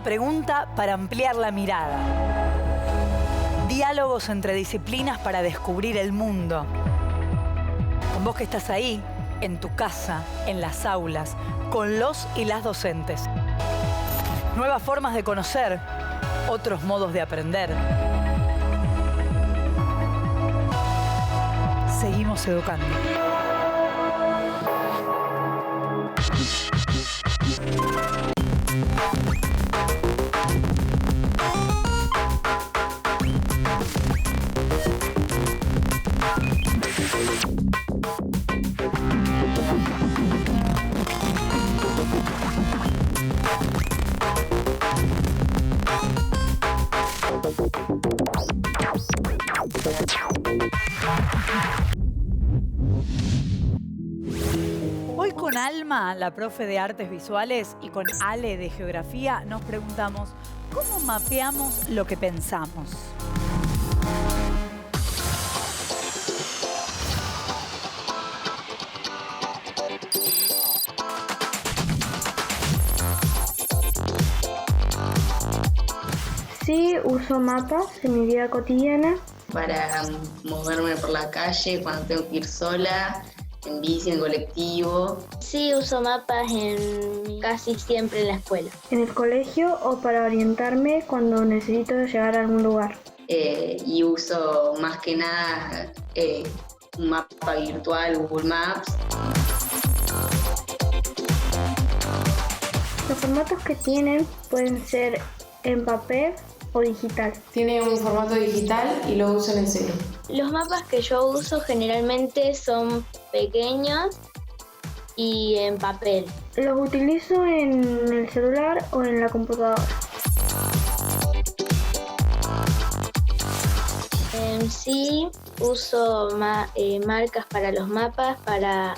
pregunta para ampliar la mirada. Diálogos entre disciplinas para descubrir el mundo. Con vos que estás ahí, en tu casa, en las aulas, con los y las docentes. Nuevas formas de conocer, otros modos de aprender. Seguimos educando. Hoy con Alma, la profe de artes visuales, y con Ale de geografía, nos preguntamos ¿cómo mapeamos lo que pensamos? Sí, uso mapas en mi vida cotidiana. Para moverme por la calle cuando tengo que ir sola, en bici, en colectivo. Sí, uso mapas casi siempre en la escuela. En el colegio o para orientarme cuando necesito llegar a algún lugar. Y uso más que nada un mapa virtual, Google Maps. Los formatos que tienen pueden ser en papel o digital. Tiene un formato digital y lo uso en el celu. Los mapas que yo uso generalmente son pequeños y en papel. Los utilizo en el celular o en la computadora. Sí, uso marcas para los mapas, para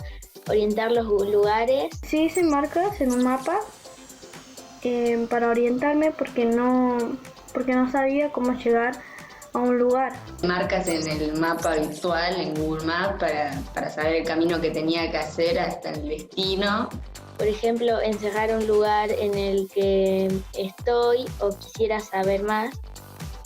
orientar los lugares. Sí, hice marcas en un mapa para orientarme porque no sabía cómo llegar a un lugar. Marcas en el mapa virtual, en Google Maps, para saber el camino que tenía que hacer hasta el destino. Por ejemplo, encerrar un lugar en el que estoy o quisiera saber más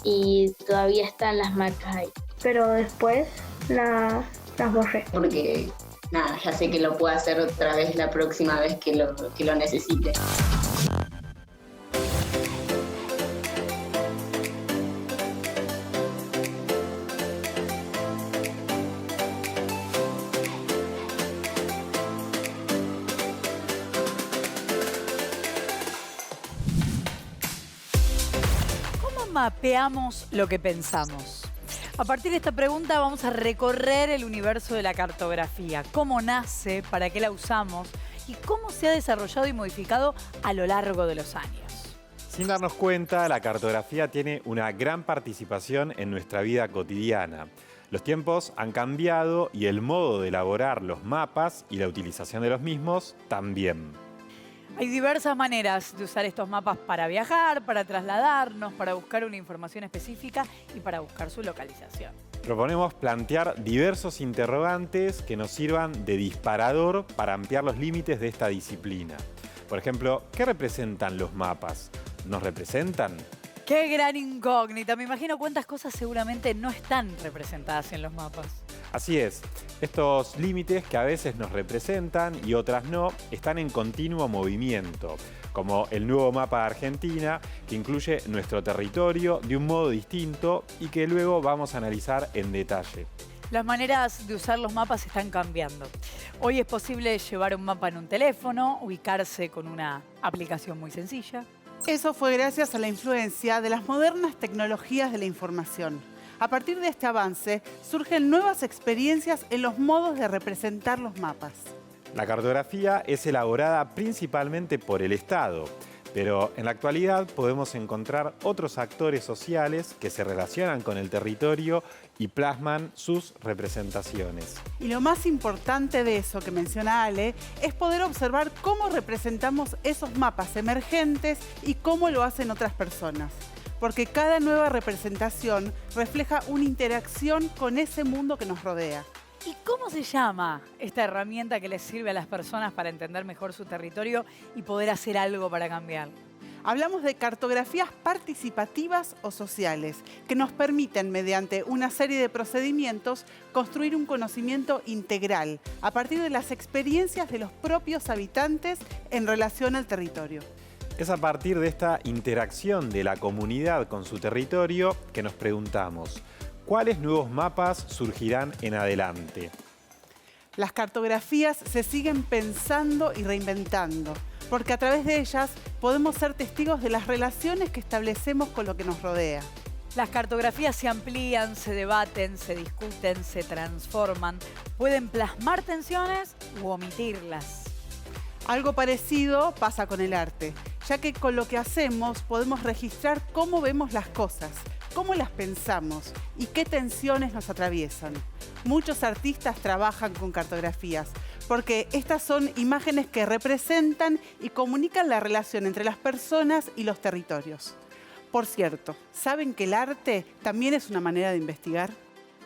y todavía están las marcas ahí. Pero después las borré. Porque nada, ya sé que lo puedo hacer otra vez la próxima vez que lo necesite. Mapeamos lo que pensamos. A partir de esta pregunta vamos a recorrer el universo de la cartografía. ¿Cómo nace? ¿Para qué la usamos? ¿Y cómo se ha desarrollado y modificado a lo largo de los años? Sin darnos cuenta, la cartografía tiene una gran participación en nuestra vida cotidiana. Los tiempos han cambiado y el modo de elaborar los mapas y la utilización de los mismos también. Hay diversas maneras de usar estos mapas para viajar, para trasladarnos, para buscar una información específica y para buscar su localización. Proponemos plantear diversos interrogantes que nos sirvan de disparador para ampliar los límites de esta disciplina. Por ejemplo, ¿qué representan los mapas? ¿Nos representan? ¡Qué gran incógnita! Me imagino cuántas cosas seguramente no están representadas en los mapas. Así es, estos límites que a veces nos representan y otras no, están en continuo movimiento, como el nuevo mapa de Argentina, que incluye nuestro territorio de un modo distinto y que luego vamos a analizar en detalle. Las maneras de usar los mapas están cambiando. Hoy es posible llevar un mapa en un teléfono, ubicarse con una aplicación muy sencilla. Eso fue gracias a la influencia de las modernas tecnologías de la información. A partir de este avance, surgen nuevas experiencias en los modos de representar los mapas. La cartografía es elaborada principalmente por el Estado, pero en la actualidad podemos encontrar otros actores sociales que se relacionan con el territorio y plasman sus representaciones. Y lo más importante de eso que menciona Ale es poder observar cómo representamos esos mapas emergentes y cómo lo hacen otras personas. Porque cada nueva representación refleja una interacción con ese mundo que nos rodea. ¿Y cómo se llama esta herramienta que les sirve a las personas para entender mejor su territorio y poder hacer algo para cambiarlo? Hablamos de cartografías participativas o sociales, que nos permiten, mediante una serie de procedimientos, construir un conocimiento integral a partir de las experiencias de los propios habitantes en relación al territorio. Es a partir de esta interacción de la comunidad con su territorio que nos preguntamos, ¿cuáles nuevos mapas surgirán en adelante? Las cartografías se siguen pensando y reinventando, porque a través de ellas podemos ser testigos de las relaciones que establecemos con lo que nos rodea. Las cartografías se amplían, se debaten, se discuten, se transforman. Pueden plasmar tensiones u omitirlas. Algo parecido pasa con el arte, ya que con lo que hacemos podemos registrar cómo vemos las cosas, cómo las pensamos y qué tensiones nos atraviesan. Muchos artistas trabajan con cartografías, porque estas son imágenes que representan y comunican la relación entre las personas y los territorios. Por cierto, ¿saben que el arte también es una manera de investigar?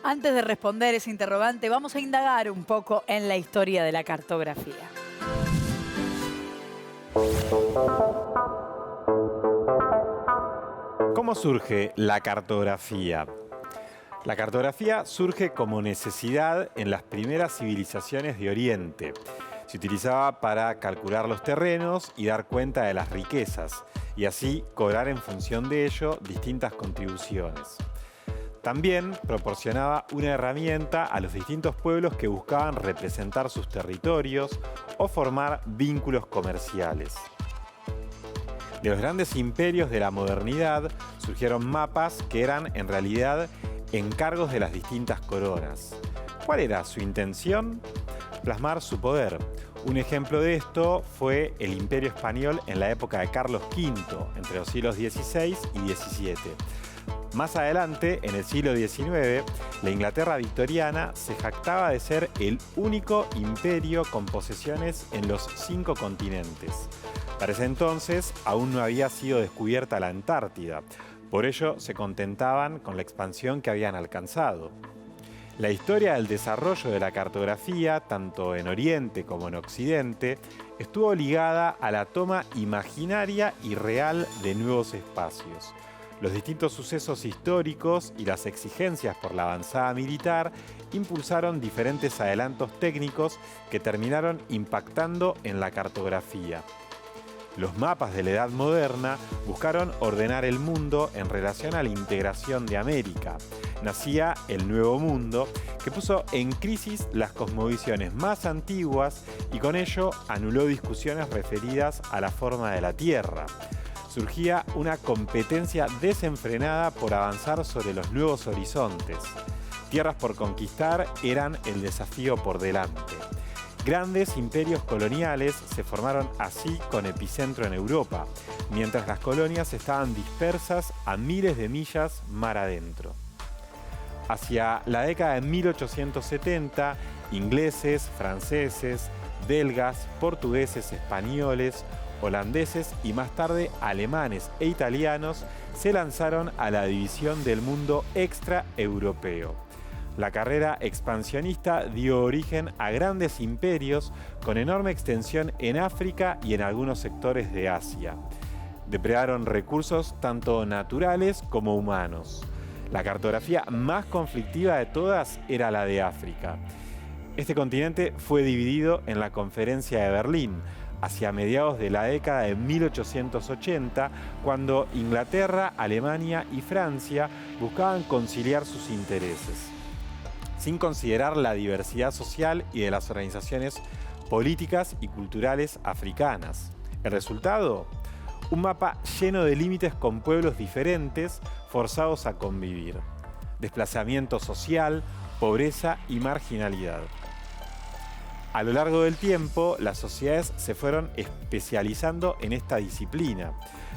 Antes de responder ese interrogante, vamos a indagar un poco en la historia de la cartografía. ¿Cómo surge la cartografía? La cartografía surge como necesidad en las primeras civilizaciones de Oriente. Se utilizaba para calcular los terrenos y dar cuenta de las riquezas, y así cobrar en función de ello distintas contribuciones. También proporcionaba una herramienta a los distintos pueblos que buscaban representar sus territorios o formar vínculos comerciales. De los grandes imperios de la modernidad surgieron mapas que eran en realidad encargos de las distintas coronas. ¿Cuál era su intención? Plasmar su poder. Un ejemplo de esto fue el Imperio Español en la época de Carlos V, entre los siglos XVI y XVII. Más adelante, en el siglo XIX, la Inglaterra victoriana se jactaba de ser el único imperio con posesiones en los 5 continentes. Para ese entonces, aún no había sido descubierta la Antártida. Por ello, se contentaban con la expansión que habían alcanzado. La historia del desarrollo de la cartografía, tanto en Oriente como en Occidente, estuvo ligada a la toma imaginaria y real de nuevos espacios. Los distintos sucesos históricos y las exigencias por la avanzada militar impulsaron diferentes adelantos técnicos que terminaron impactando en la cartografía. Los mapas de la Edad Moderna buscaron ordenar el mundo en relación a la integración de América. Nacía el Nuevo Mundo, que puso en crisis las cosmovisiones más antiguas y con ello anuló discusiones referidas a la forma de la Tierra. Surgía una competencia desenfrenada por avanzar sobre los nuevos horizontes. Tierras por conquistar eran el desafío por delante. Grandes imperios coloniales se formaron así con epicentro en Europa, mientras las colonias estaban dispersas a miles de millas mar adentro. Hacia la década de 1870, ingleses, franceses, belgas, portugueses, españoles, holandeses y más tarde alemanes e italianos se lanzaron a la división del mundo extraeuropeo. La carrera expansionista dio origen a grandes imperios con enorme extensión en África y en algunos sectores de Asia. Depredaron recursos tanto naturales como humanos. La cartografía más conflictiva de todas era la de África. Este continente fue dividido en la Conferencia de Berlín, hacia mediados de la década de 1880, cuando Inglaterra, Alemania y Francia buscaban conciliar sus intereses, sin considerar la diversidad social y de las organizaciones políticas y culturales africanas. El resultado, un mapa lleno de límites con pueblos diferentes forzados a convivir. Desplazamiento social, pobreza y marginalidad. A lo largo del tiempo, las sociedades se fueron especializando en esta disciplina.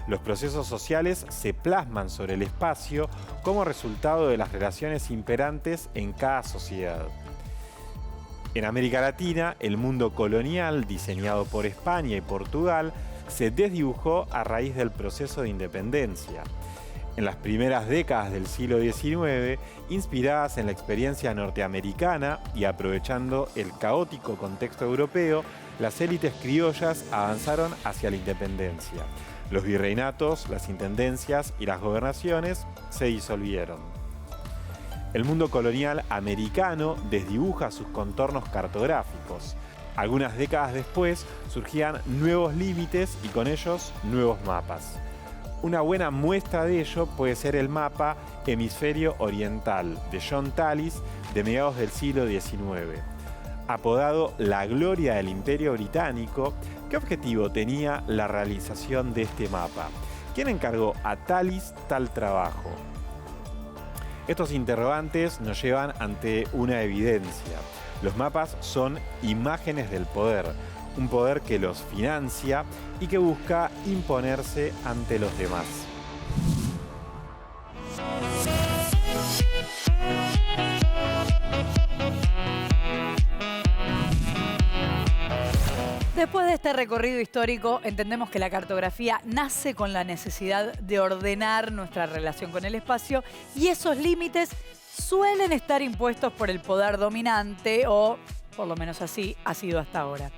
Los procesos sociales se plasman sobre el espacio como resultado de las relaciones imperantes en cada sociedad. En América Latina, el mundo colonial, diseñado por España y Portugal, se desdibujó a raíz del proceso de independencia. En las primeras décadas del siglo XIX, inspiradas en la experiencia norteamericana y aprovechando el caótico contexto europeo, las élites criollas avanzaron hacia la independencia. Los virreinatos, las intendencias y las gobernaciones se disolvieron. El mundo colonial americano desdibuja sus contornos cartográficos. Algunas décadas después surgían nuevos límites y con ellos nuevos mapas. Una buena muestra de ello puede ser el mapa Hemisferio Oriental de John Tallis de mediados del siglo XIX. Apodado la gloria del Imperio Británico, ¿qué objetivo tenía la realización de este mapa? ¿Quién encargó a Tallis tal trabajo? Estos interrogantes nos llevan ante una evidencia. Los mapas son imágenes del poder, un poder que los financia y que busca imponerse ante los demás. Después de este recorrido histórico, entendemos que la cartografía nace con la necesidad de ordenar nuestra relación con el espacio y esos límites suelen estar impuestos por el poder dominante o, por lo menos así, ha sido hasta ahora.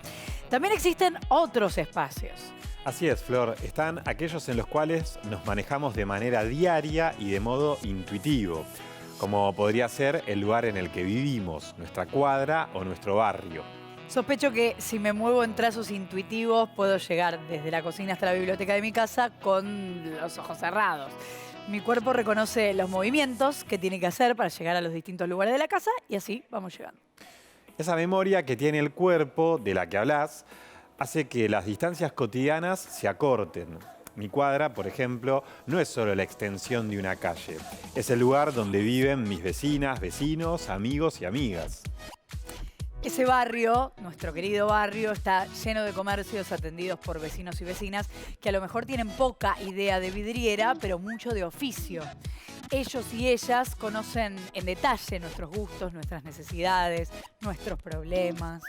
También existen otros espacios. Así es, Flor. Están aquellos en los cuales nos manejamos de manera diaria y de modo intuitivo, como podría ser el lugar en el que vivimos, nuestra cuadra o nuestro barrio. Sospecho que si me muevo en trazos intuitivos puedo llegar desde la cocina hasta la biblioteca de mi casa con los ojos cerrados. Mi cuerpo reconoce los movimientos que tiene que hacer para llegar a los distintos lugares de la casa y así vamos llegando. Esa memoria que tiene el cuerpo, de la que hablas, hace que las distancias cotidianas se acorten. Mi cuadra, por ejemplo, no es solo la extensión de una calle. Es el lugar donde viven mis vecinas, vecinos, amigos y amigas. Ese barrio, nuestro querido barrio, está lleno de comercios atendidos por vecinos y vecinas que a lo mejor tienen poca idea de vidriera, pero mucho de oficio. Ellos y ellas conocen en detalle nuestros gustos, nuestras necesidades, nuestros problemas.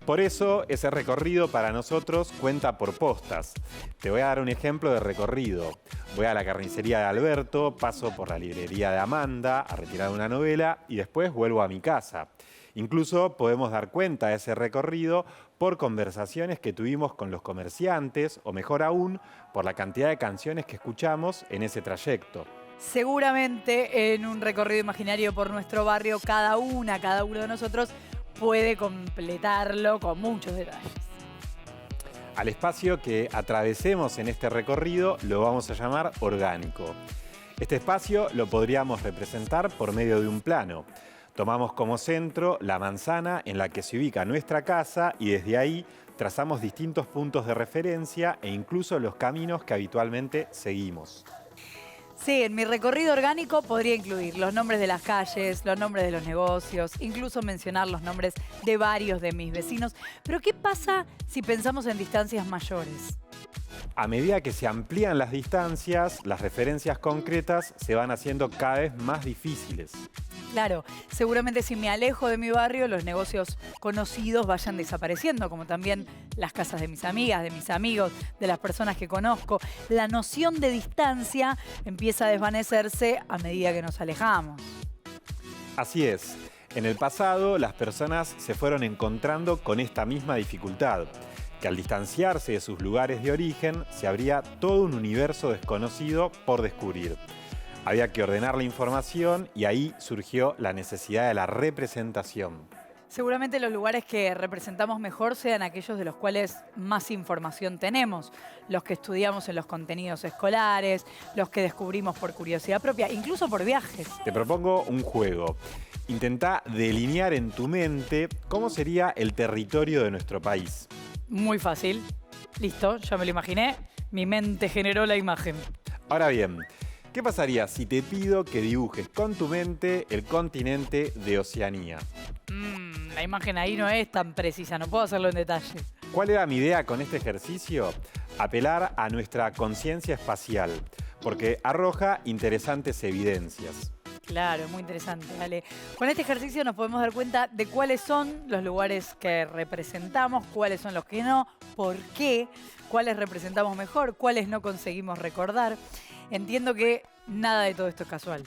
Por eso, ese recorrido para nosotros cuenta por postas. Te voy a dar un ejemplo de recorrido. Voy a la carnicería de Alberto, paso por la librería de Amanda a retirar una novela y después vuelvo a mi casa. Incluso podemos dar cuenta de ese recorrido por conversaciones que tuvimos con los comerciantes o, mejor aún, por la cantidad de canciones que escuchamos en ese trayecto. Seguramente en un recorrido imaginario por nuestro barrio, cada uno de nosotros puede completarlo con muchos detalles. Al espacio que atravesemos en este recorrido lo vamos a llamar orgánico. Este espacio lo podríamos representar por medio de un plano. Tomamos como centro la manzana en la que se ubica nuestra casa y desde ahí trazamos distintos puntos de referencia e incluso los caminos que habitualmente seguimos. Sí, en mi recorrido orgánico podría incluir los nombres de las calles, los nombres de los negocios, incluso mencionar los nombres de varios de mis vecinos. Pero ¿qué pasa si pensamos en distancias mayores? A medida que se amplían las distancias, las referencias concretas se van haciendo cada vez más difíciles. Claro, seguramente si me alejo de mi barrio, los negocios conocidos vayan desapareciendo, como también las casas de mis amigas, de mis amigos, de las personas que conozco. La noción de distancia empieza a desvanecerse a medida que nos alejamos. Así es. En el pasado, las personas se fueron encontrando con esta misma dificultad, que al distanciarse de sus lugares de origen, se abría todo un universo desconocido por descubrir. Había que ordenar la información y ahí surgió la necesidad de la representación. Seguramente los lugares que representamos mejor sean aquellos de los cuales más información tenemos, los que estudiamos en los contenidos escolares, los que descubrimos por curiosidad propia, incluso por viajes. Te propongo un juego. Intentá delinear en tu mente cómo sería el territorio de nuestro país. Muy fácil. Listo, ya me lo imaginé. Mi mente generó la imagen. Ahora bien, ¿qué pasaría si te pido que dibujes con tu mente el continente de Oceanía? La imagen ahí no es tan precisa, no puedo hacerlo en detalle. ¿Cuál era mi idea con este ejercicio? Apelar a nuestra conciencia espacial, porque arroja interesantes evidencias. Claro, muy interesante, Ale. Con este ejercicio nos podemos dar cuenta de cuáles son los lugares que representamos, cuáles son los que no, por qué, cuáles representamos mejor, cuáles no conseguimos recordar. Entiendo que nada de todo esto es casual.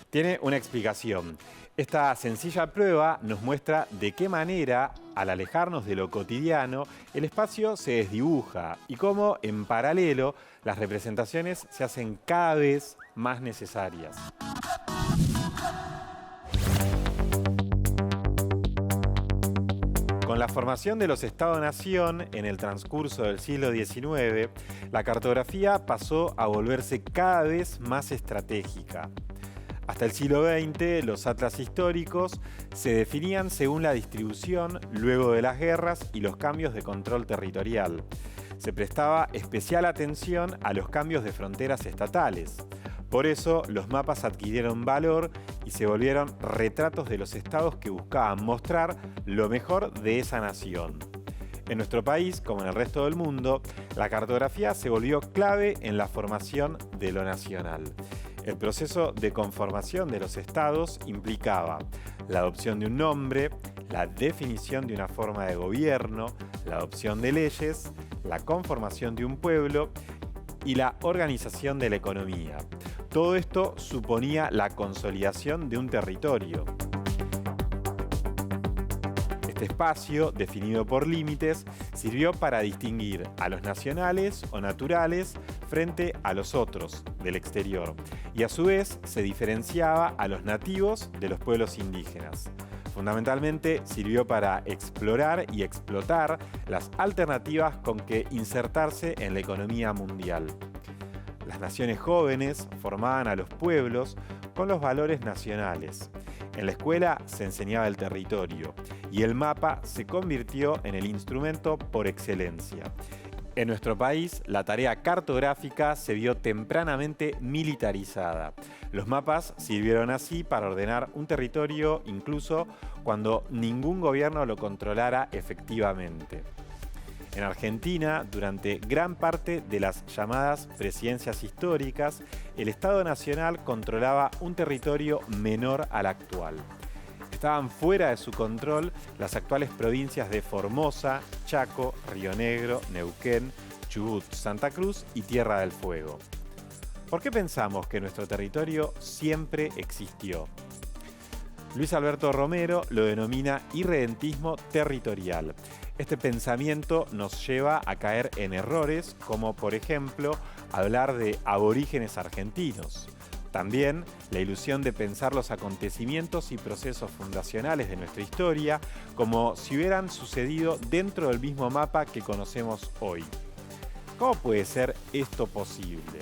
Tiene una explicación. Esta sencilla prueba nos muestra de qué manera, al alejarnos de lo cotidiano, el espacio se desdibuja y cómo, en paralelo, las representaciones se hacen cada vez más necesarias. Con la formación de los Estados-nación en el transcurso del siglo XIX, la cartografía pasó a volverse cada vez más estratégica. Hasta el siglo XX, los atlas históricos se definían según la distribución luego de las guerras y los cambios de control territorial. Se prestaba especial atención a los cambios de fronteras estatales. Por eso, los mapas adquirieron valor y se volvieron retratos de los estados que buscaban mostrar lo mejor de esa nación. En nuestro país, como en el resto del mundo, la cartografía se volvió clave en la formación de lo nacional. El proceso de conformación de los estados implicaba la adopción de un nombre, la definición de una forma de gobierno, la adopción de leyes, la conformación de un pueblo y la organización de la economía. Todo esto suponía la consolidación de un territorio. Este espacio, definido por límites, sirvió para distinguir a los nacionales o naturales frente a los otros del exterior, y a su vez se diferenciaba a los nativos de los pueblos indígenas. Fundamentalmente sirvió para explorar y explotar las alternativas con que insertarse en la economía mundial. Las naciones jóvenes formaban a los pueblos con los valores nacionales. En la escuela se enseñaba el territorio y el mapa se convirtió en el instrumento por excelencia. En nuestro país, la tarea cartográfica se vio tempranamente militarizada. Los mapas sirvieron así para ordenar un territorio incluso cuando ningún gobierno lo controlara efectivamente. En Argentina, durante gran parte de las llamadas presidencias históricas, el Estado Nacional controlaba un territorio menor al actual. Estaban fuera de su control las actuales provincias de Formosa, Chaco, Río Negro, Neuquén, Chubut, Santa Cruz y Tierra del Fuego. ¿Por qué pensamos que nuestro territorio siempre existió? Luis Alberto Romero lo denomina irredentismo territorial. Este pensamiento nos lleva a caer en errores como, por ejemplo, hablar de aborígenes argentinos. También la ilusión de pensar los acontecimientos y procesos fundacionales de nuestra historia como si hubieran sucedido dentro del mismo mapa que conocemos hoy. ¿Cómo puede ser esto posible?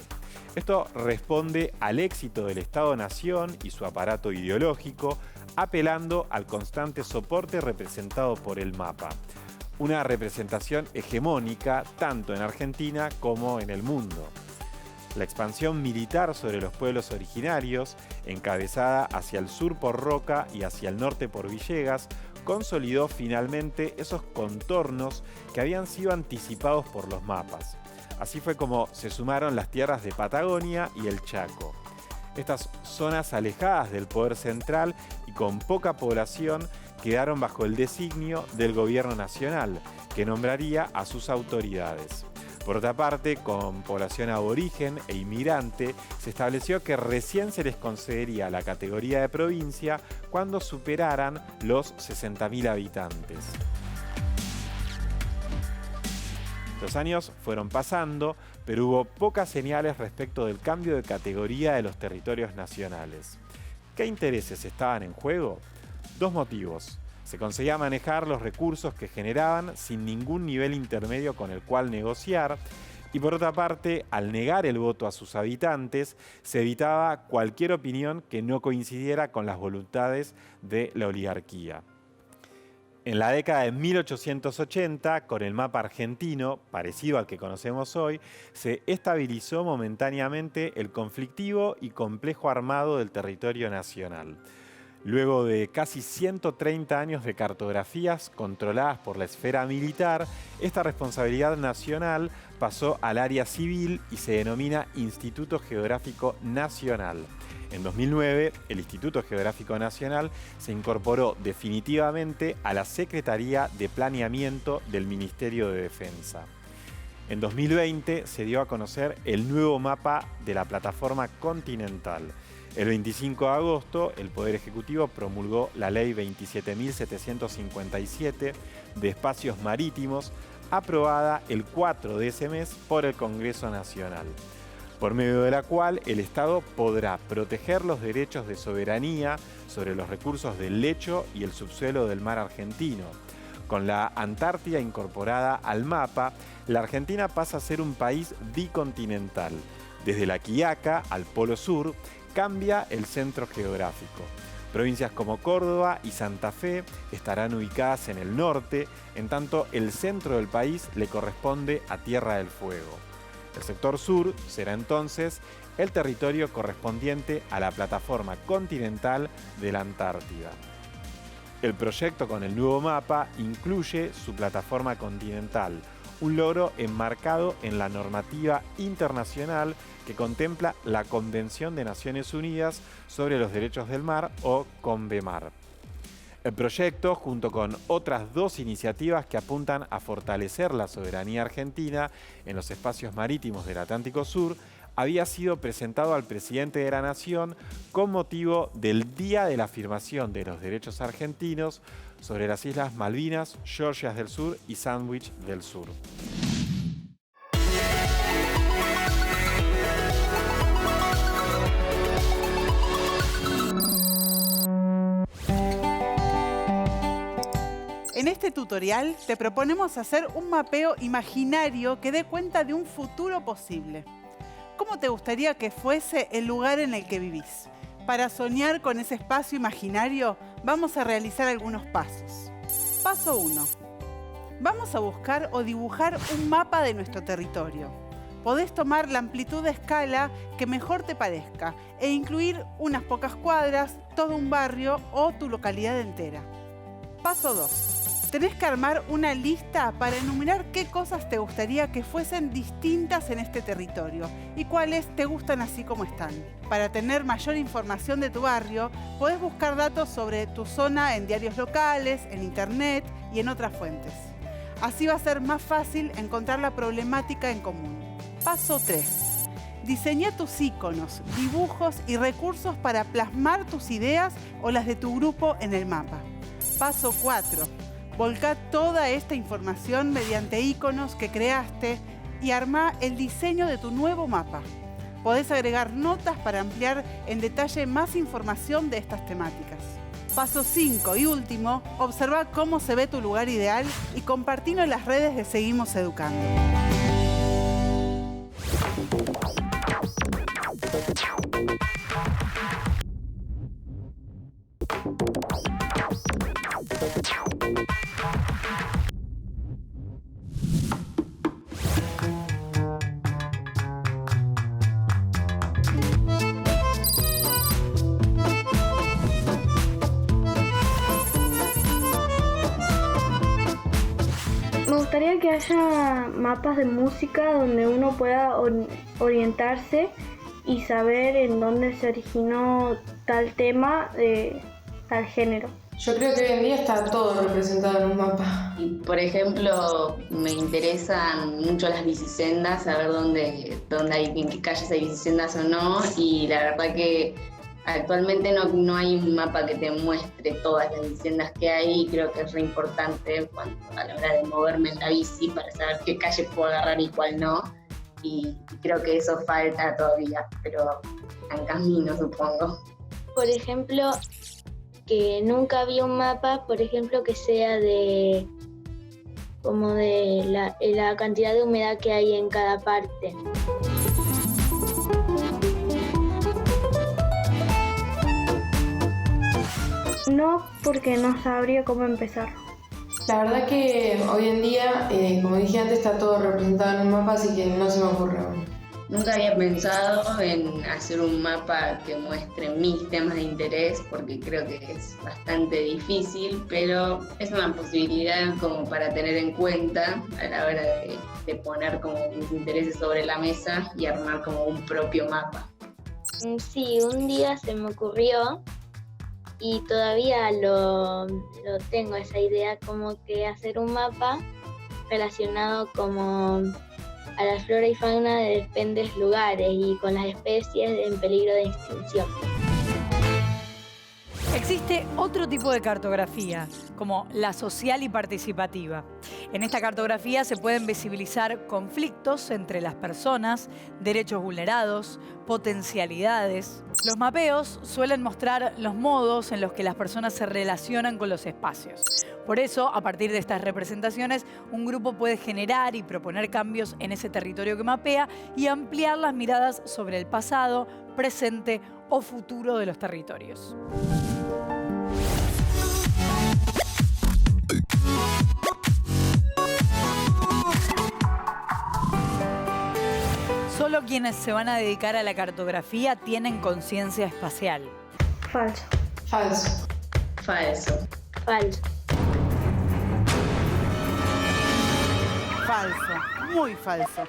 Esto responde al éxito del Estado-Nación y su aparato ideológico, apelando al constante soporte representado por el mapa. Una representación hegemónica tanto en Argentina como en el mundo. La expansión militar sobre los pueblos originarios, encabezada hacia el sur por Roca y hacia el norte por Villegas, consolidó finalmente esos contornos que habían sido anticipados por los mapas. Así fue como se sumaron las tierras de Patagonia y el Chaco. Estas zonas alejadas del poder central y con poca población quedaron bajo el designio del gobierno nacional, que nombraría a sus autoridades. Por otra parte, con población aborigen e inmigrante, se estableció que recién se les concedería la categoría de provincia cuando superaran los 60.000 habitantes. Los años fueron pasando, pero hubo pocas señales respecto del cambio de categoría de los territorios nacionales. ¿Qué intereses estaban en juego? Dos motivos. Se conseguía manejar los recursos que generaban sin ningún nivel intermedio con el cual negociar, y por otra parte, al negar el voto a sus habitantes, se evitaba cualquier opinión que no coincidiera con las voluntades de la oligarquía. En la década de 1880, con el mapa argentino, parecido al que conocemos hoy, se estabilizó momentáneamente el conflictivo y complejo armado del territorio nacional. Luego de casi 130 años de cartografías controladas por la esfera militar, esta responsabilidad nacional pasó al área civil y se denomina Instituto Geográfico Nacional. En 2009, el Instituto Geográfico Nacional se incorporó definitivamente a la Secretaría de Planeamiento del Ministerio de Defensa. En 2020 se dio a conocer el nuevo mapa de la plataforma continental. El 25 de agosto, el Poder Ejecutivo promulgó la Ley 27.757 de Espacios Marítimos, aprobada el 4 de ese mes por el Congreso Nacional, por medio de la cual el Estado podrá proteger los derechos de soberanía sobre los recursos del lecho y el subsuelo del mar argentino. Con la Antártida incorporada al mapa, la Argentina pasa a ser un país bicontinental. Desde la Quiaca al Polo Sur cambia el centro geográfico. Provincias como Córdoba y Santa Fe estarán ubicadas en el norte, en tanto el centro del país le corresponde a Tierra del Fuego. El sector sur será entonces el territorio correspondiente a la plataforma continental de la Antártida. El proyecto con el nuevo mapa incluye su plataforma continental, un logro enmarcado en la normativa internacional que contempla la Convención de Naciones Unidas sobre los Derechos del Mar, o CONVEMAR. El proyecto, junto con otras dos iniciativas que apuntan a fortalecer la soberanía argentina en los espacios marítimos del Atlántico Sur, había sido presentado al presidente de la Nación con motivo del Día de la Afirmación de los Derechos Argentinos sobre las Islas Malvinas, Georgias del Sur y Sandwich del Sur. En este tutorial te proponemos hacer un mapeo imaginario que dé cuenta de un futuro posible. ¿Cómo te gustaría que fuese el lugar en el que vivís? Para soñar con ese espacio imaginario, vamos a realizar algunos pasos. Paso 1. Vamos a buscar o dibujar un mapa de nuestro territorio. Podés tomar la amplitud de escala que mejor te parezca e incluir unas pocas cuadras, todo un barrio o tu localidad entera. Paso 2. Tenés que armar una lista para enumerar qué cosas te gustaría que fuesen distintas en este territorio y cuáles te gustan así como están. Para tener mayor información de tu barrio, podés buscar datos sobre tu zona en diarios locales, en internet y en otras fuentes. Así va a ser más fácil encontrar la problemática en común. Paso 3. Diseña tus iconos, dibujos y recursos para plasmar tus ideas o las de tu grupo en el mapa. Paso 4. Volcá toda esta información mediante iconos que creaste y armá el diseño de tu nuevo mapa. Podés agregar notas para ampliar en detalle más información de estas temáticas. Paso 5 y último, observa cómo se ve tu lugar ideal y compartilo en las redes de Seguimos Educando. Me gustaría que haya mapas de música donde uno pueda orientarse y saber en dónde se originó tal tema de tal género. Yo creo que hoy en día está todo representado en un mapa. Y, por ejemplo, me interesan mucho las bicisendas, saber dónde hay, en qué calles hay bicisendas o no, y la verdad que actualmente no hay un mapa que te muestre todas las bicisendas que hay, y creo que es re importante a la hora de moverme en la bici para saber qué calle puedo agarrar y cuál no, y creo que eso falta todavía, pero está en camino, supongo. Por ejemplo, que nunca había un mapa, por ejemplo, que sea de la cantidad de humedad que hay en cada parte. No, porque no sabría cómo empezar. La verdad que hoy en día, como dije antes, está todo representado en un mapa, así que no se me ocurre aún. Nunca había pensado en hacer un mapa que muestre mis temas de interés, porque creo que es bastante difícil, pero es una posibilidad como para tener en cuenta a la hora de poner como mis intereses sobre la mesa y armar como un propio mapa. Sí, un día se me ocurrió y todavía lo tengo esa idea, como que hacer un mapa relacionado como a la flora y fauna de diferentes lugares y con las especies en peligro de extinción. Existe otro tipo de cartografía, como la social y participativa. En esta cartografía se pueden visibilizar conflictos entre las personas, derechos vulnerados, potencialidades. Los mapeos suelen mostrar los modos en los que las personas se relacionan con los espacios. Por eso, a partir de estas representaciones, un grupo puede generar y proponer cambios en ese territorio que mapea y ampliar las miradas sobre el pasado, presente o futuro de los territorios. Solo quienes se van a dedicar a la cartografía tienen conciencia espacial. Falso. Falso. Falso. Falso. Falso, muy falso.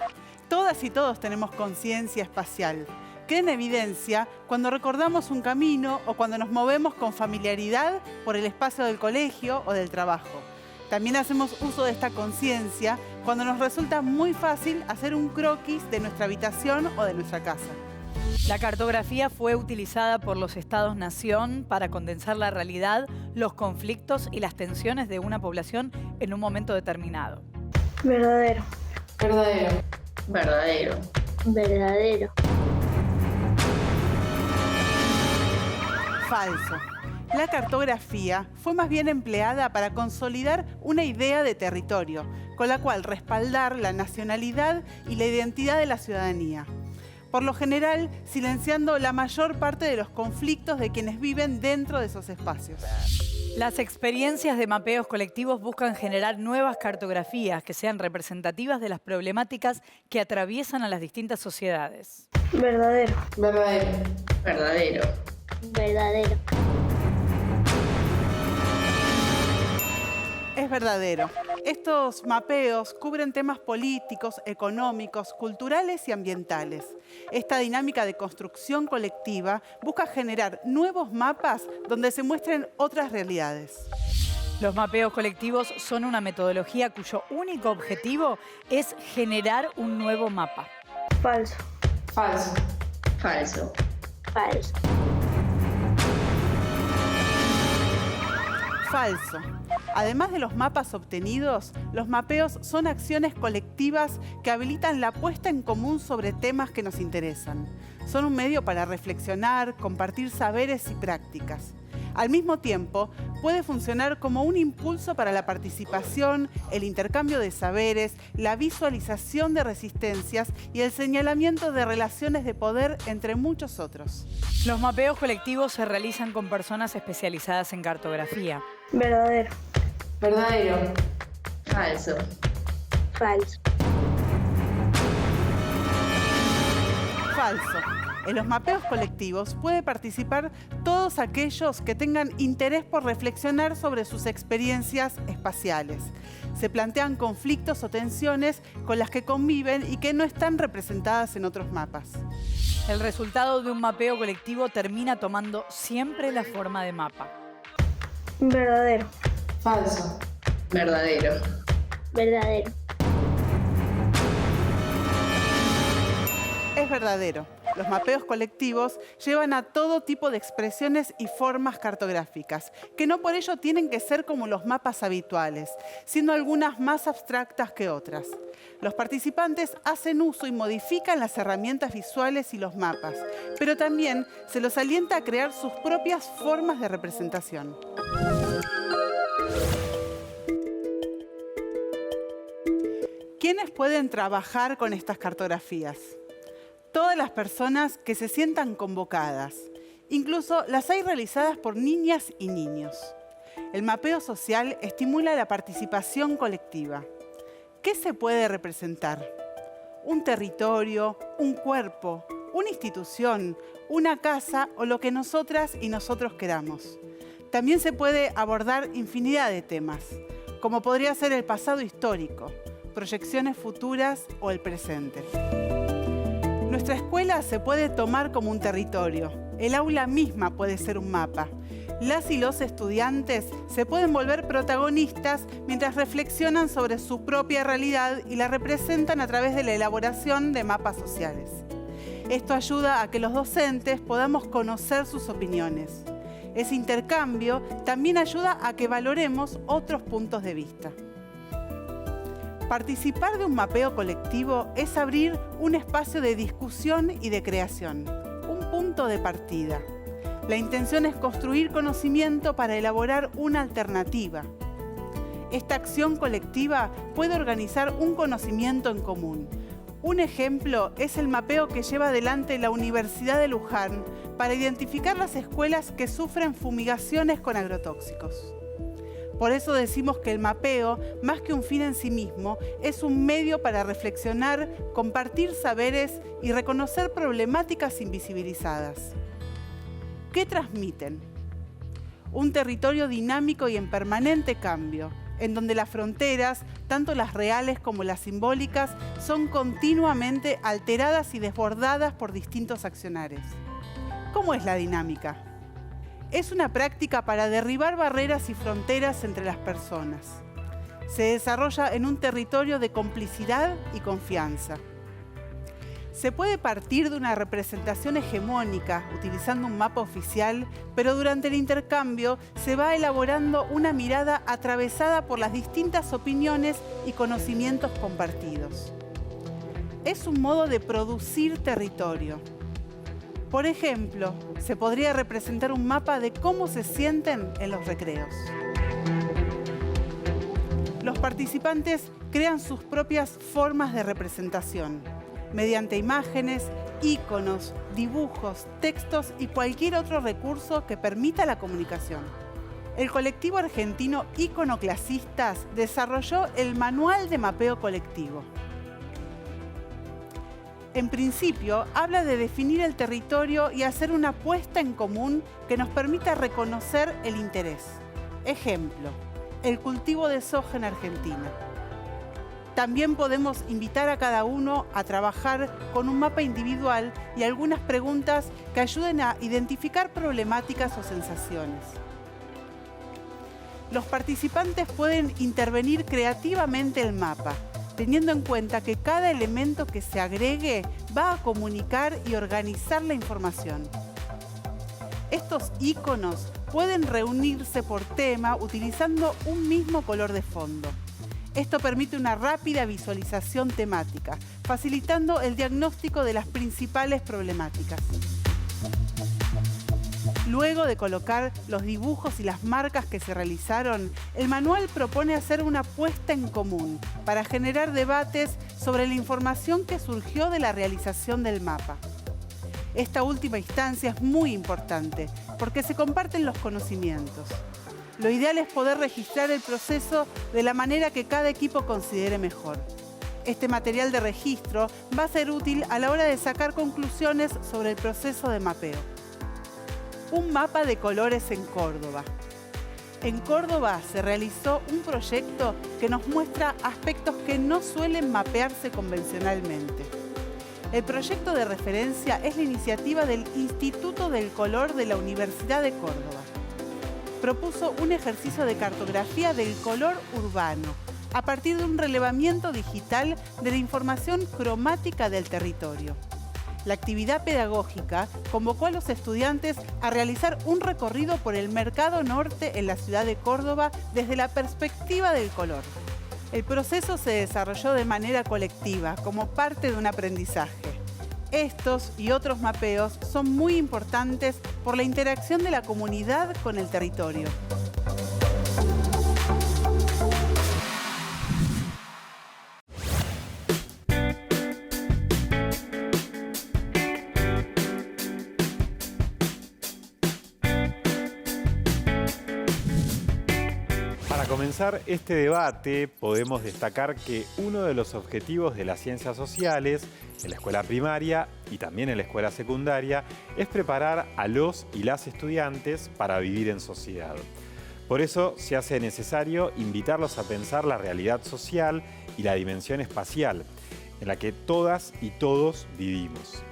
Todas y todos tenemos conciencia espacial. Queda en evidencia cuando recordamos un camino o cuando nos movemos con familiaridad por el espacio del colegio o del trabajo. También hacemos uso de esta conciencia cuando nos resulta muy fácil hacer un croquis de nuestra habitación o de nuestra casa. La cartografía fue utilizada por los Estados-nación para condensar la realidad, los conflictos y las tensiones de una población en un momento determinado. Verdadero. Verdadero. Verdadero. Verdadero. Falso. La cartografía fue más bien empleada para consolidar una idea de territorio, con la cual respaldar la nacionalidad y la identidad de la ciudadanía. Por lo general, silenciando la mayor parte de los conflictos de quienes viven dentro de esos espacios. Las experiencias de mapeos colectivos buscan generar nuevas cartografías que sean representativas de las problemáticas que atraviesan a las distintas sociedades. Verdadero. Verdadero. Verdadero. Verdadero. Es verdadero. Estos mapeos cubren temas políticos, económicos, culturales y ambientales. Esta dinámica de construcción colectiva busca generar nuevos mapas donde se muestren otras realidades. Los mapeos colectivos son una metodología cuyo único objetivo es generar un nuevo mapa. Falso. Falso. Falso. Falso. Falso. Además de los mapas obtenidos, los mapeos son acciones colectivas que habilitan la puesta en común sobre temas que nos interesan. Son un medio para reflexionar, compartir saberes y prácticas. Al mismo tiempo, puede funcionar como un impulso para la participación, el intercambio de saberes, la visualización de resistencias y el señalamiento de relaciones de poder, entre muchos otros. Los mapeos colectivos se realizan con personas especializadas en cartografía. Verdadero. Verdadero. Falso. Falso. Falso. En los mapeos colectivos puede participar todos aquellos que tengan interés por reflexionar sobre sus experiencias espaciales. Se plantean conflictos o tensiones con las que conviven y que no están representadas en otros mapas. El resultado de un mapeo colectivo termina tomando siempre la forma de mapa. Verdadero. Falso. Verdadero. Verdadero. Es verdadero. Los mapeos colectivos llevan a todo tipo de expresiones y formas cartográficas, que no por ello tienen que ser como los mapas habituales, siendo algunas más abstractas que otras. Los participantes hacen uso y modifican las herramientas visuales y los mapas, pero también se los alienta a crear sus propias formas de representación. ¿Quiénes pueden trabajar con estas cartografías? Todas las personas que se sientan convocadas. Incluso las hay realizadas por niñas y niños. El mapeo social estimula la participación colectiva. ¿Qué se puede representar? Un territorio, un cuerpo, una institución, una casa o lo que nosotras y nosotros queramos. También se puede abordar infinidad de temas, como podría ser el pasado histórico, proyecciones futuras o el presente. Nuestra escuela se puede tomar como un territorio. El aula misma puede ser un mapa. Las y los estudiantes se pueden volver protagonistas mientras reflexionan sobre su propia realidad y la representan a través de la elaboración de mapas sociales. Esto ayuda a que los docentes podamos conocer sus opiniones. Ese intercambio también ayuda a que valoremos otros puntos de vista. Participar de un mapeo colectivo es abrir un espacio de discusión y de creación, un punto de partida. La intención es construir conocimiento para elaborar una alternativa. Esta acción colectiva puede organizar un conocimiento en común. Un ejemplo es el mapeo que lleva adelante la Universidad de Luján para identificar las escuelas que sufren fumigaciones con agrotóxicos. Por eso decimos que el mapeo, más que un fin en sí mismo, es un medio para reflexionar, compartir saberes y reconocer problemáticas invisibilizadas. ¿Qué transmiten? Un territorio dinámico y en permanente cambio, en donde las fronteras, tanto las reales como las simbólicas, son continuamente alteradas y desbordadas por distintos accionares. ¿Cómo es la dinámica? Es una práctica para derribar barreras y fronteras entre las personas. Se desarrolla en un territorio de complicidad y confianza. Se puede partir de una representación hegemónica, utilizando un mapa oficial, pero durante el intercambio se va elaborando una mirada atravesada por las distintas opiniones y conocimientos compartidos. Es un modo de producir territorio. Por ejemplo, se podría representar un mapa de cómo se sienten en los recreos. Los participantes crean sus propias formas de representación, mediante imágenes, íconos, dibujos, textos y cualquier otro recurso que permita la comunicación. El colectivo argentino Iconoclasistas desarrolló el Manual de Mapeo Colectivo. En principio, habla de definir el territorio y hacer una puesta en común que nos permita reconocer el interés. Ejemplo, el cultivo de soja en Argentina. También podemos invitar a cada uno a trabajar con un mapa individual y algunas preguntas que ayuden a identificar problemáticas o sensaciones. Los participantes pueden intervenir creativamente el mapa, teniendo en cuenta que cada elemento que se agregue va a comunicar y organizar la información. Estos íconos pueden reunirse por tema utilizando un mismo color de fondo. Esto permite una rápida visualización temática, facilitando el diagnóstico de las principales problemáticas. Luego de colocar los dibujos y las marcas que se realizaron, el manual propone hacer una puesta en común para generar debates sobre la información que surgió de la realización del mapa. Esta última instancia es muy importante porque se comparten los conocimientos. Lo ideal es poder registrar el proceso de la manera que cada equipo considere mejor. Este material de registro va a ser útil a la hora de sacar conclusiones sobre el proceso de mapeo. Un mapa de colores en Córdoba. En Córdoba se realizó un proyecto que nos muestra aspectos que no suelen mapearse convencionalmente. El proyecto de referencia es la iniciativa del Instituto del Color de la Universidad de Córdoba. Propuso un ejercicio de cartografía del color urbano a partir de un relevamiento digital de la información cromática del territorio. La actividad pedagógica convocó a los estudiantes a realizar un recorrido por el Mercado Norte en la ciudad de Córdoba desde la perspectiva del color. El proceso se desarrolló de manera colectiva, como parte de un aprendizaje. Estos y otros mapeos son muy importantes por la interacción de la comunidad con el territorio. Para comenzar este debate, podemos destacar que uno de los objetivos de las ciencias sociales, en la escuela primaria y también en la escuela secundaria, es preparar a los y las estudiantes para vivir en sociedad. Por eso se hace necesario invitarlos a pensar la realidad social y la dimensión espacial, en la que todas y todos vivimos.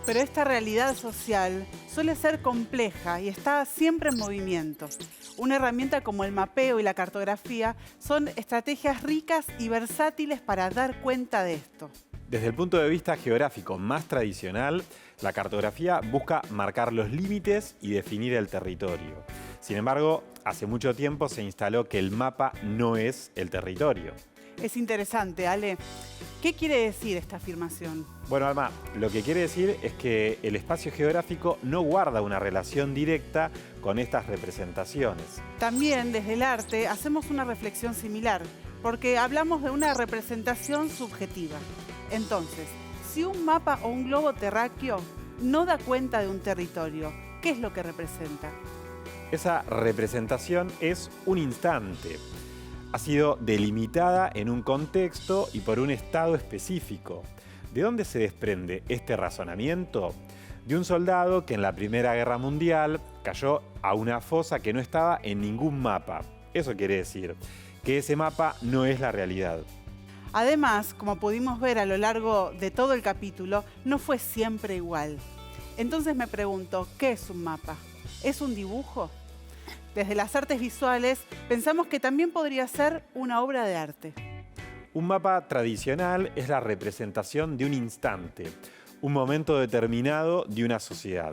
Pero esta realidad social suele ser compleja y está siempre en movimiento. Una herramienta como el mapeo y la cartografía son estrategias ricas y versátiles para dar cuenta de esto. Desde el punto de vista geográfico más tradicional, la cartografía busca marcar los límites y definir el territorio. Sin embargo, hace mucho tiempo se instaló que el mapa no es el territorio. Es interesante, Ale. ¿Qué quiere decir esta afirmación? Bueno, Alma, lo que quiere decir es que el espacio geográfico no guarda una relación directa con estas representaciones. También desde el arte hacemos una reflexión similar, porque hablamos de una representación subjetiva. Entonces, si un mapa o un globo terráqueo no da cuenta de un territorio, ¿qué es lo que representa? Esa representación es un instante. Ha sido delimitada en un contexto y por un estado específico. ¿De dónde se desprende este razonamiento? De un soldado que en la Primera Guerra Mundial cayó a una fosa que no estaba en ningún mapa. Eso quiere decir que ese mapa no es la realidad. Además, como pudimos ver a lo largo de todo el capítulo, no fue siempre igual. Entonces me pregunto, ¿qué es un mapa? ¿Es un dibujo? Desde las artes visuales pensamos que también podría ser una obra de arte. Un mapa tradicional es la representación de un instante, un momento determinado de una sociedad.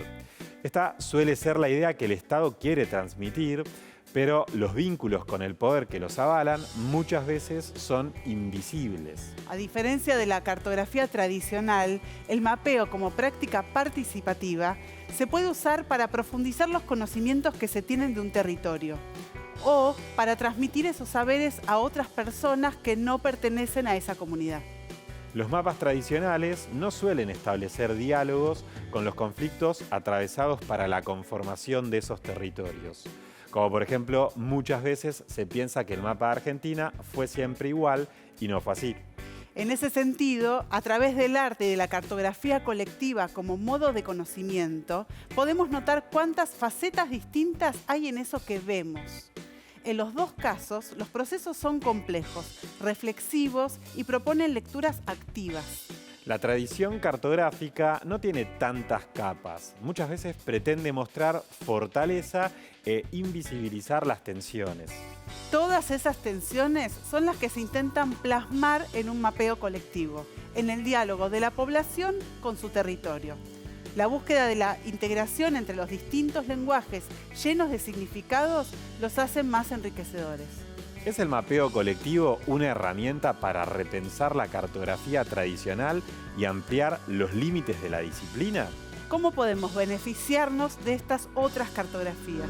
Esta suele ser la idea que el Estado quiere transmitir, pero los vínculos con el poder que los avalan muchas veces son invisibles. A diferencia de la cartografía tradicional, el mapeo como práctica participativa se puede usar para profundizar los conocimientos que se tienen de un territorio o para transmitir esos saberes a otras personas que no pertenecen a esa comunidad. Los mapas tradicionales no suelen establecer diálogos con los conflictos atravesados para la conformación de esos territorios. Como por ejemplo, muchas veces se piensa que el mapa de Argentina fue siempre igual y no fue así. En ese sentido, a través del arte y de la cartografía colectiva como modo de conocimiento, podemos notar cuántas facetas distintas hay en eso que vemos. En los dos casos, los procesos son complejos, reflexivos y proponen lecturas activas. La tradición cartográfica no tiene tantas capas. Muchas veces pretende mostrar fortaleza e invisibilizar las tensiones. Todas esas tensiones son las que se intentan plasmar en un mapeo colectivo, en el diálogo de la población con su territorio. La búsqueda de la integración entre los distintos lenguajes llenos de significados los hace más enriquecedores. ¿Es el mapeo colectivo una herramienta para repensar la cartografía tradicional y ampliar los límites de la disciplina? ¿Cómo podemos beneficiarnos de estas otras cartografías?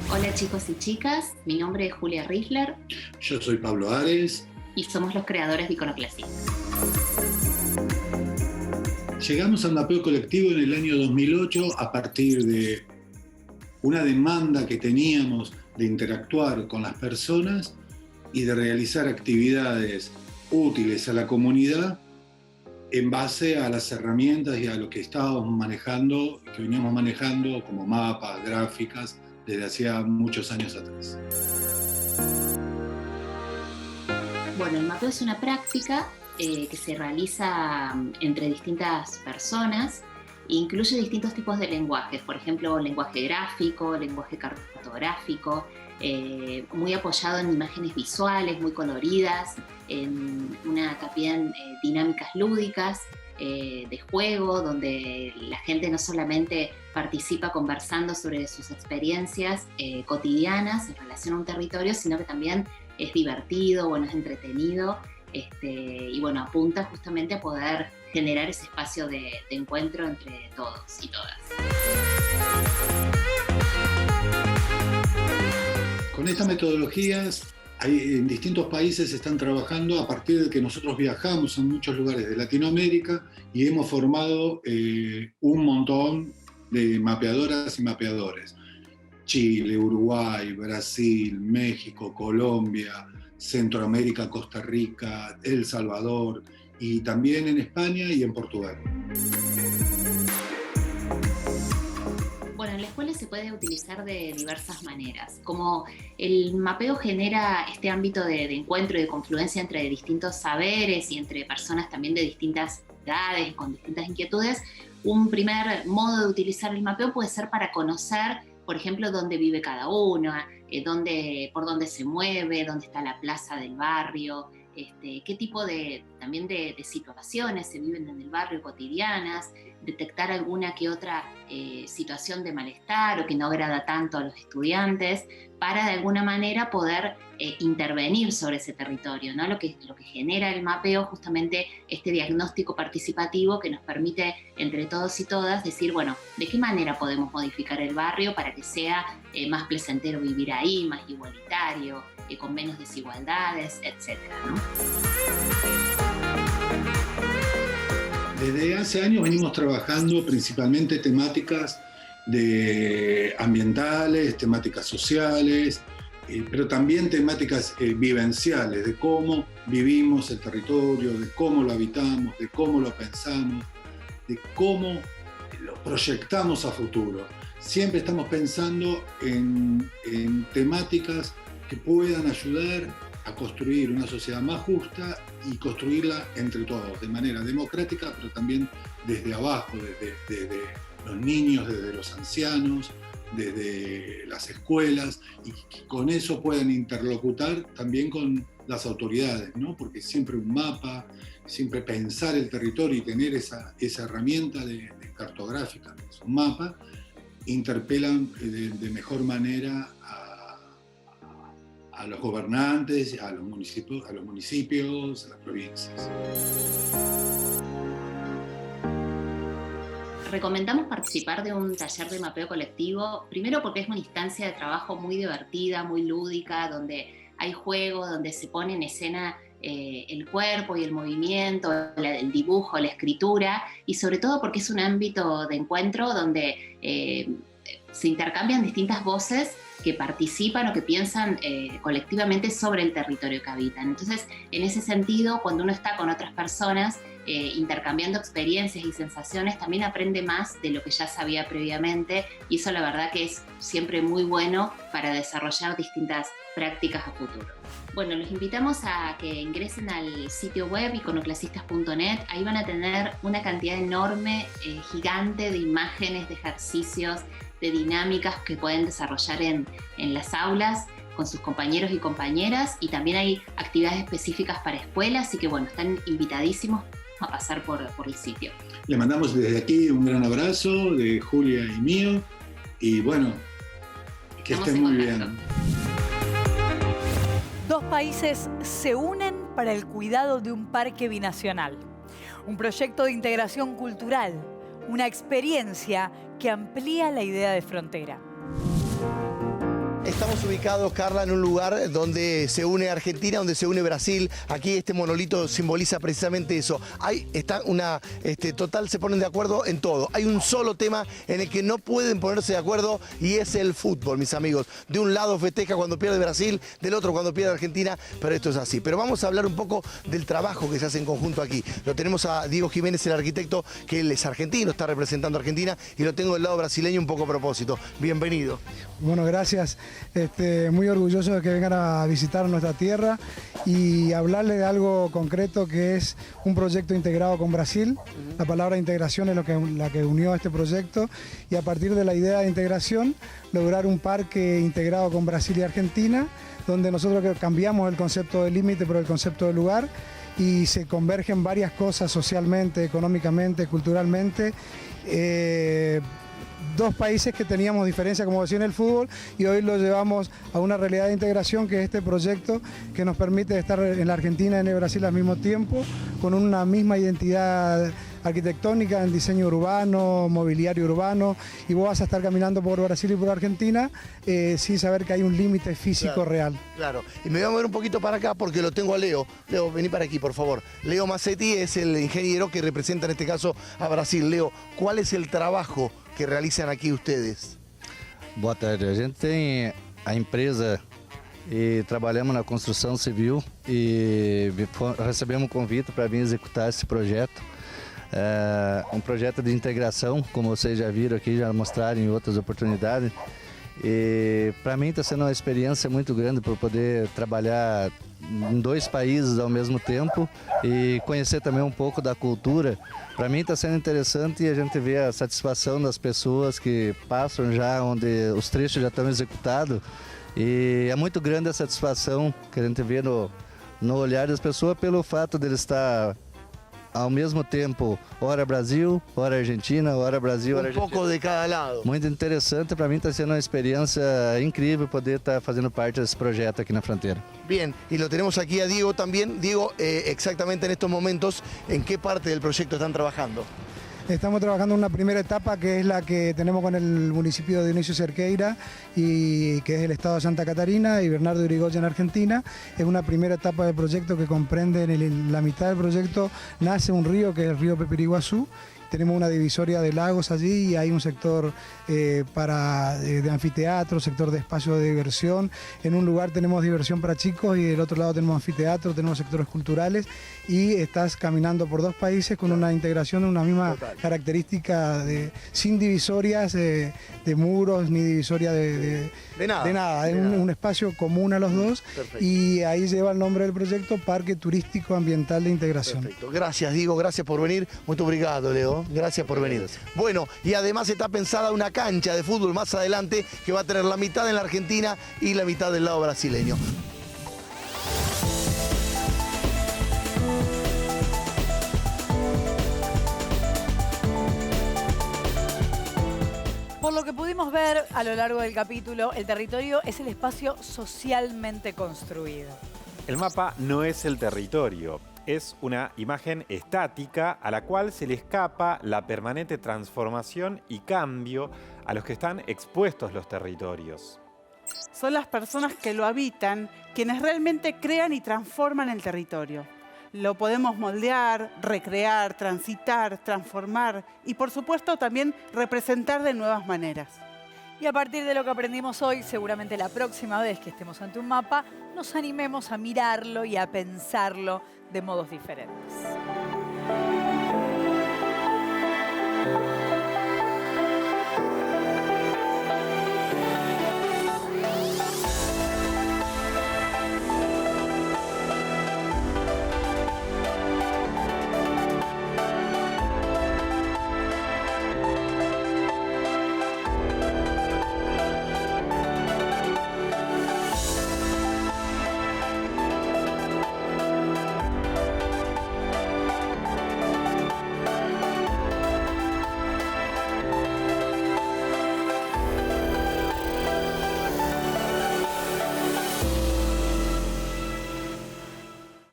Hola chicos y chicas, mi nombre es Julia Riesler. Yo soy Pablo Ares. Y somos los creadores de Iconoclastia. Llegamos al mapeo colectivo en el año 2008 a partir de una demanda que teníamos de interactuar con las personas y de realizar actividades útiles a la comunidad en base a las herramientas y a lo que estábamos manejando, que veníamos manejando como mapas, gráficas, desde hacía muchos años atrás. Bueno, el mapeo es una práctica que se realiza entre distintas personas e incluye distintos tipos de lenguajes, por ejemplo, lenguaje gráfico, lenguaje cartográfico, muy apoyado en imágenes visuales, muy coloridas, también dinámicas lúdicas, de juego, donde la gente no solamente participa conversando sobre sus experiencias cotidianas en relación a un territorio, sino que también es divertido, bueno, es entretenido y bueno, apunta justamente a poder generar ese espacio de encuentro entre todos y todas. Con estas metodologías en distintos países se están trabajando a partir de que nosotros viajamos en muchos lugares de Latinoamérica y hemos formado un montón de mapeadoras y mapeadores. Chile, Uruguay, Brasil, México, Colombia, Centroamérica, Costa Rica, El Salvador y también en España y en Portugal. Bueno, en la escuela se puede utilizar de diversas maneras. Como el mapeo genera este ámbito de encuentro y de confluencia entre distintos saberes y entre personas también de distintas edades, con distintas inquietudes, un primer modo de utilizar el mapeo puede ser para conocer, por ejemplo, dónde vive cada uno, por dónde se mueve, dónde está la plaza del barrio, qué tipo también de situaciones se viven en el barrio cotidianas, detectar alguna que otra situación de malestar o que no agrada tanto a los estudiantes, para de alguna manera poder intervenir sobre ese territorio, ¿no? Lo que genera el mapeo, justamente este diagnóstico participativo que nos permite entre todos y todas decir, bueno, ¿de qué manera podemos modificar el barrio para que sea más placentero vivir ahí, más igualitario, con menos desigualdades, etcétera, ¿no? Desde hace años venimos trabajando principalmente temáticas ambientales, temáticas sociales, pero también temáticas vivenciales, de cómo vivimos el territorio, de cómo lo habitamos, de cómo lo pensamos, de cómo lo proyectamos a futuro. Siempre estamos pensando en temáticas que puedan ayudar a construir una sociedad más justa y construirla entre todos, de manera democrática, pero también desde abajo, desde los niños, desde los ancianos, desde las escuelas, y que con eso puedan interlocutar también con las autoridades, ¿no? Porque siempre un mapa, siempre pensar el territorio y tener esa herramienta cartográfica, que es un mapa, interpelan de mejor manera a los gobernantes, a los municipios, a las provincias. Recomendamos participar de un taller de mapeo colectivo, primero porque es una instancia de trabajo muy divertida, muy lúdica, donde hay juego, donde se pone en escena el cuerpo y el movimiento, el dibujo, la escritura, y sobre todo porque es un ámbito de encuentro donde se intercambian distintas voces que participan o que piensan colectivamente sobre el territorio que habitan. Entonces, en ese sentido, cuando uno está con otras personas intercambiando experiencias y sensaciones, también aprende más de lo que ya sabía previamente, y eso la verdad que es siempre muy bueno para desarrollar distintas prácticas a futuro. Bueno, los invitamos a que ingresen al sitio web iconoclasistas.net. Ahí van a tener una cantidad enorme, gigante de imágenes, de ejercicios, de dinámicas que pueden desarrollar en las aulas con sus compañeros y compañeras, y también hay actividades específicas para escuelas, así que bueno, están invitadísimos a pasar por el sitio. Le mandamos desde aquí un gran abrazo de Julia y mío, y bueno, que estén muy bien. Dos países se unen para el cuidado de un parque binacional, un proyecto de integración cultural, una experiencia que amplía la idea de frontera. Estamos ubicados, Carla, en un lugar donde se une Argentina, donde se une Brasil. Aquí este monolito simboliza precisamente eso. Total, se ponen de acuerdo en todo. Hay un solo tema en el que no pueden ponerse de acuerdo, y es el fútbol, mis amigos. De un lado festeja cuando pierde Brasil, del otro cuando pierde Argentina, pero esto es así. Pero vamos a hablar un poco del trabajo que se hace en conjunto aquí. Lo tenemos a Diego Jiménez, el arquitecto, que él es argentino, está representando a Argentina, y lo tengo del lado brasileño un poco a propósito. Bienvenido. Bueno, gracias. Muy orgulloso de que vengan a visitar nuestra tierra y hablarle de algo concreto, que es un proyecto integrado con Brasil. La palabra integración es la que unió a este proyecto, y a partir de la idea de integración lograr un parque integrado con Brasil y Argentina, donde nosotros cambiamos el concepto de límite por el concepto de lugar, y se convergen varias cosas socialmente, económicamente, culturalmente. Dos países que teníamos diferencia, como decía, en el fútbol, y hoy lo llevamos a una realidad de integración, que es este proyecto que nos permite estar en la Argentina y en el Brasil al mismo tiempo, con una misma identidad arquitectónica, en diseño urbano, mobiliario urbano, y vos vas a estar caminando por Brasil y por Argentina sin saber que hay un límite físico real. Claro, y me voy a mover un poquito para acá porque lo tengo a Leo. Leo, vení para aquí, por favor. Leo Massetti es el ingeniero que representa en este caso a Brasil. Leo, ¿cuál es el trabajo que realizan aquí ustedes? Boa tarde, a gente tem a empresa e trabalhamos na construção civil e recebemos um convite para vir executar esse projeto. Um projeto de integração, como vocês já viram aqui, já mostraram em outras oportunidades. E para mim está sendo uma experiência muito grande por poder trabalhar em 2 países ao mesmo tempo e conhecer também um pouco da cultura. Para mim está sendo interessante e a gente vê a satisfação das pessoas que passam já onde os trechos já estão executados. E é muito grande a satisfação que a gente vê no olhar das pessoas pelo fato de ele estar ao mesmo tempo, hora Brasil, hora Argentina, hora Brasil, hora Argentina. Pouco de cada lado. Muito interessante, para mim está sendo uma experiência incrível poder estar fazendo parte desse projeto aqui na fronteira. Bien, y lo tenemos aquí a Diego también. Diego, exactamente en estos momentos, ¿en qué parte del proyecto están trabajando? Estamos trabajando en una primera etapa que es la que tenemos con el municipio de Dionisio Cerqueira y que es el estado de Santa Catarina y Bernardo Irigoyen en Argentina. Es una primera etapa del proyecto que comprende en la mitad del proyecto nace un río que es el río Pepiriguazú. Tenemos una divisoria de lagos allí y hay un sector de anfiteatro, sector de espacio de diversión. En un lugar tenemos diversión para chicos y del otro lado tenemos anfiteatro, tenemos sectores culturales y estás caminando por 2 países con una integración de una misma característica sin divisorias de muros ni divisoria de nada. Es un espacio común a los dos. Perfecto. Y ahí lleva el nombre del proyecto Parque Turístico Ambiental de Integración. Perfecto. Gracias, Diego, gracias por venir. Muy obrigado, Leo. Gracias por venir. Bueno, y además está pensada una cancha de fútbol más adelante que va a tener la mitad en la Argentina y la mitad del lado brasileño. Por lo que pudimos ver a lo largo del capítulo, el territorio es el espacio socialmente construido. El mapa no es el territorio, es una imagen estática a la cual se le escapa la permanente transformación y cambio a los que están expuestos los territorios. Son las personas que lo habitan quienes realmente crean y transforman el territorio. Lo podemos moldear, recrear, transitar, transformar y por supuesto también representar de nuevas maneras. Y a partir de lo que aprendimos hoy, seguramente la próxima vez que estemos ante un mapa, nos animemos a mirarlo y a pensarlo de modos diferentes.